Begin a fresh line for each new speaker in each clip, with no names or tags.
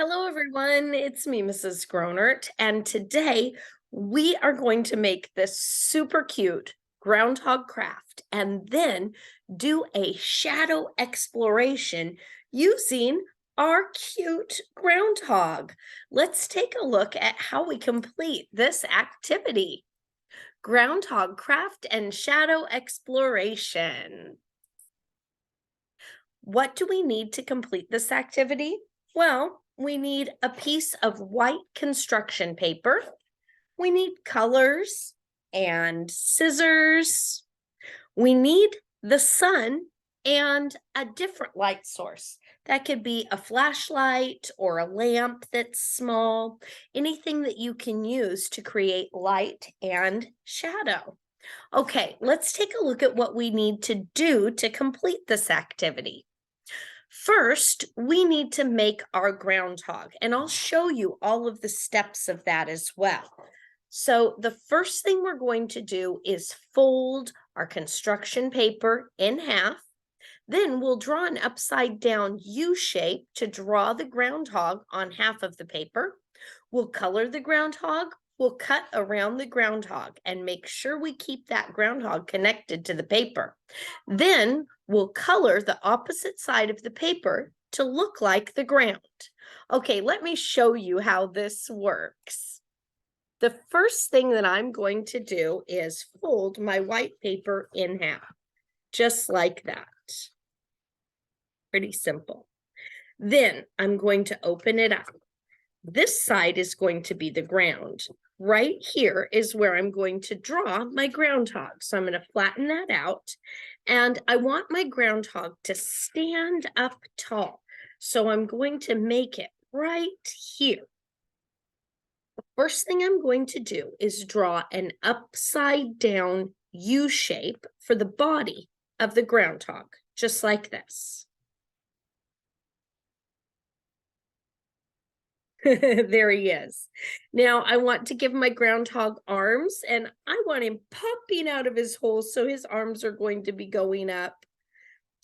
Hello, everyone. It's me, Mrs. Gronert, and today we are going to make this super cute groundhog craft and then do a shadow exploration using our cute groundhog. Let's take a look at how we complete this activity. Groundhog craft and shadow exploration. What do we need to complete this activity? Well, we need a piece of white construction paper. We need colors and scissors. We need the sun and a different light source. That could be a flashlight or a lamp that's small, anything that you can use to create light and shadow. Okay, let's take a look at what we need to do to complete this activity. First, we need to make our groundhog, and I'll show you all of the steps of that as well. So the first thing we're going to do is fold our construction paper in half. Then we'll draw an upside down U shape to draw the groundhog on half of the paper. We'll color the groundhog. We'll cut around the groundhog and make sure we keep that groundhog connected to the paper. Then we'll color the opposite side of the paper to look like the ground. Okay, let me show you how this works. The first thing that I'm going to do is fold my white paper in half, just like that. Pretty simple. Then I'm going to open it up. This side is going to be the ground. Right here is where I'm going to draw my groundhog. So I'm going to flatten that out. And I want my groundhog to stand up tall. So I'm going to make it right here. The first thing I'm going to do is draw an upside down U shape for the body of the groundhog, just like this. There he is. Now I want to give my groundhog arms, and I want him popping out of his hole, so his arms are going to be going up.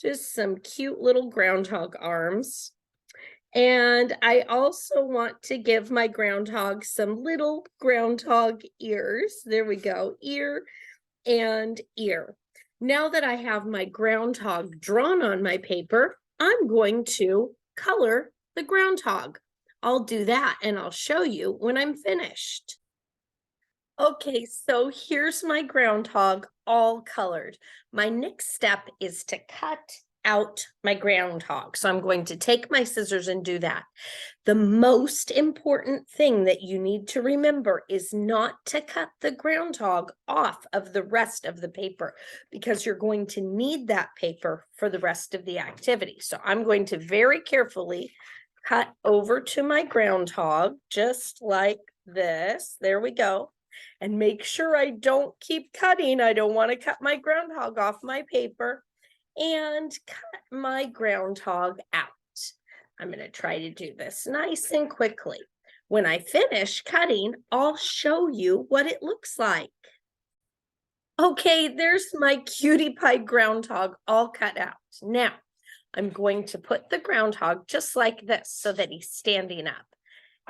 Just some cute little groundhog arms. And I also want to give my groundhog some little groundhog ears. There we go, ear and ear. Now that I have my groundhog drawn on my paper, I'm going to color the groundhog. I'll do that and I'll show you when I'm finished. Okay, so here's my groundhog all colored. My next step is to cut out my groundhog. So I'm going to take my scissors and do that. The most important thing that you need to remember is not to cut the groundhog off of the rest of the paper, because you're going to need that paper for the rest of the activity. So I'm going to very carefully cut over to my groundhog, just like this. There we go. And make sure I don't keep cutting. I don't want to cut my groundhog off my paper. And cut my groundhog out. I'm going to try to do this nice and quickly. When I finish cutting, I'll show you what it looks like. Okay, there's my cutie pie groundhog all cut out. Now, I'm going to put the groundhog just like this so that he's standing up.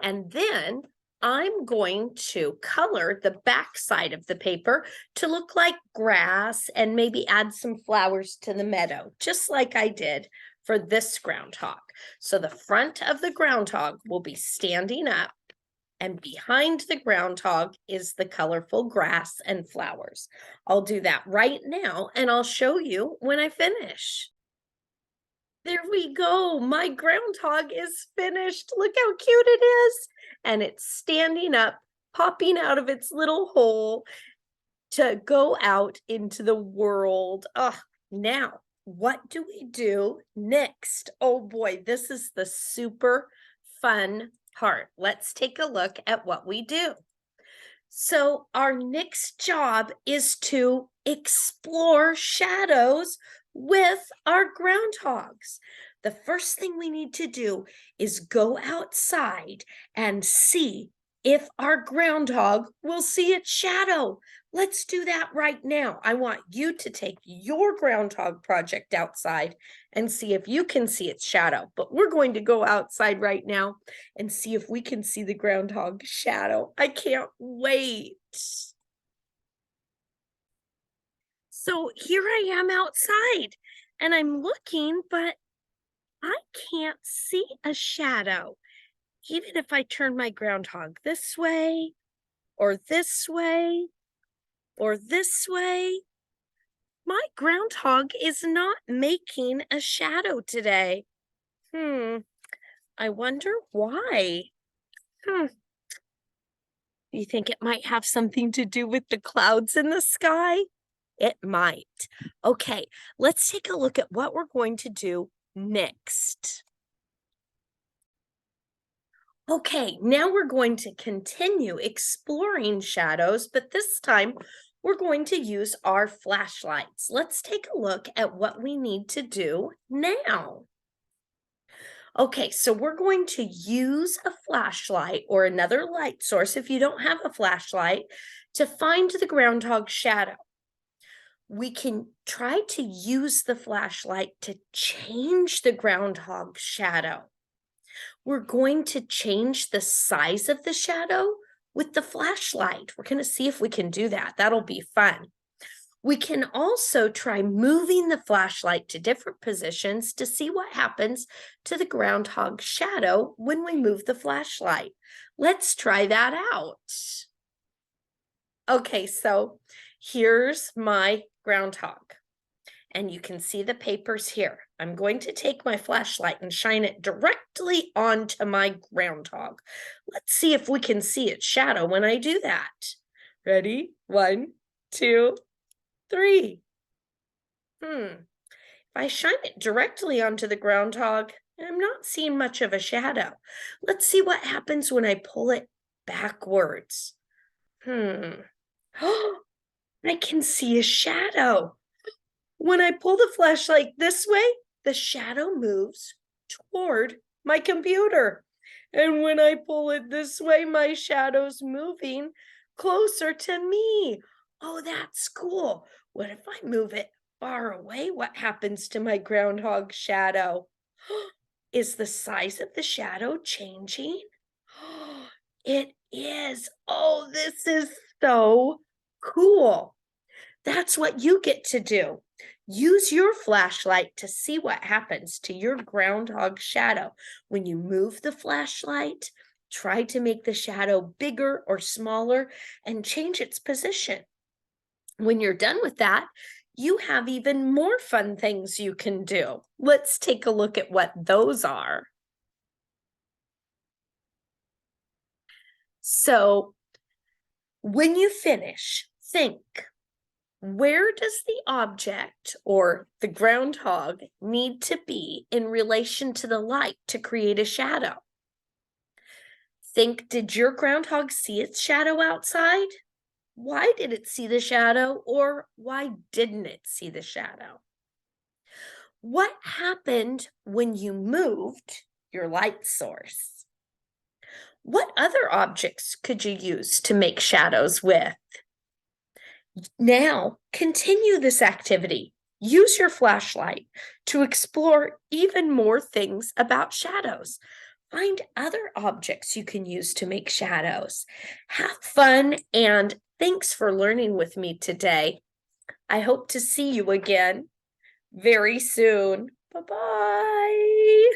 And then I'm going to color the back side of the paper to look like grass and maybe add some flowers to the meadow, just like I did for this groundhog. So the front of the groundhog will be standing up, and behind the groundhog is the colorful grass and flowers. I'll do that right now, and I'll show you when I finish. There we go. My groundhog is finished. Look how cute it is. And it's standing up, popping out of its little hole to go out into the world. Now, what do we do next? Oh boy, this is the super fun part. Let's take a look at what we do. So our next job is to explore shadows with our groundhogs. The first thing we need to do is go outside and see if our groundhog will see its shadow. Let's do that right now. I want you to take your groundhog project outside and see if you can see its shadow. But we're going to go outside right now and see if we can see the groundhog shadow. I can't wait. So here I am outside and I'm looking, but I can't see a shadow. Even if I turn my groundhog this way or this way or this way, my groundhog is not making a shadow today. I wonder why. Do you think it might have something to do with the clouds in the sky? It might. Okay, let's take a look at what we're going to do next. Okay, now we're going to continue exploring shadows, but this time we're going to use our flashlights. Let's take a look at what we need to do now. Okay, so we're going to use a flashlight or another light source if you don't have a flashlight to find the groundhog shadow. We can try to use the flashlight to change the groundhog shadow. We're going to change the size of the shadow with the flashlight. We're going to see if we can do that. That'll be fun. We can also try moving the flashlight to different positions to see what happens to the groundhog shadow when we move the flashlight. Let's try that out. Okay, so here's my groundhog. And you can see the papers here. I'm going to take my flashlight and shine it directly onto my groundhog. Let's see if we can see its shadow when I do that. Ready? 1, 2, 3. If I shine it directly onto the groundhog, I'm not seeing much of a shadow. Let's see what happens when I pull it backwards. I can see a shadow. When I pull the flashlight this way, the shadow moves toward my computer. And when I pull it this way, my shadow's moving closer to me. Oh, that's cool. What if I move it far away? What happens to my groundhog shadow? Is the size of the shadow changing? It is. Oh, this is so cool. That's what you get to do. Use your flashlight to see what happens to your groundhog shadow. When you move the flashlight, try to make the shadow bigger or smaller and change its position. When you're done with that, you have even more fun things you can do. Let's take a look at what those are. So, when you finish, think. Where does the object or the groundhog need to be in relation to the light to create a shadow? Think, did your groundhog see its shadow outside? Why did it see the shadow, or why didn't it see the shadow? What happened when you moved your light source? What other objects could you use to make shadows with? Now, continue this activity. Use your flashlight to explore even more things about shadows. Find other objects you can use to make shadows. Have fun, and thanks for learning with me today. I hope to see you again very soon. Bye-bye.